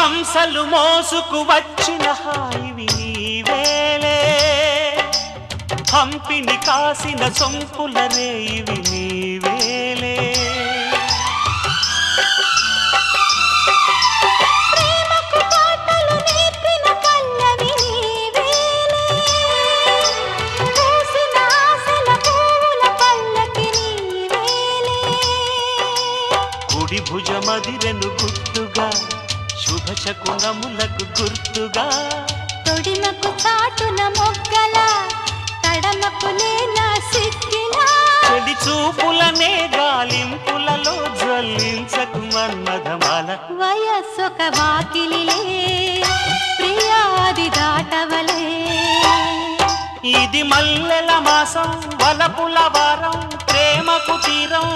హంసలు మోసుకు వచ్చిన హాయివి నీవేలే హంపిని కాసిన సొంపుల రేయివి నీవేలే ప్రేమకు పాటలు నేర్పిన పల్లవి నీవేలే పూసిన ఆశల పూల పల్లకి నీవేలే కుడి భుజమదిరెను గుర్తుగా శుభశకునములకు గుర్తుగా తొడిమకు చాటున మొగ్గల తడమకు లేనా సిక్కినా చెడి చూపులనే గాలింపులలో జ్వలించకు మన్మథమాల వయస్సొక వాకిలిలే ప్రియాది దాటవలే ఇది మల్లెల మాసం వలపుల వారం ప్రేమకు తీరం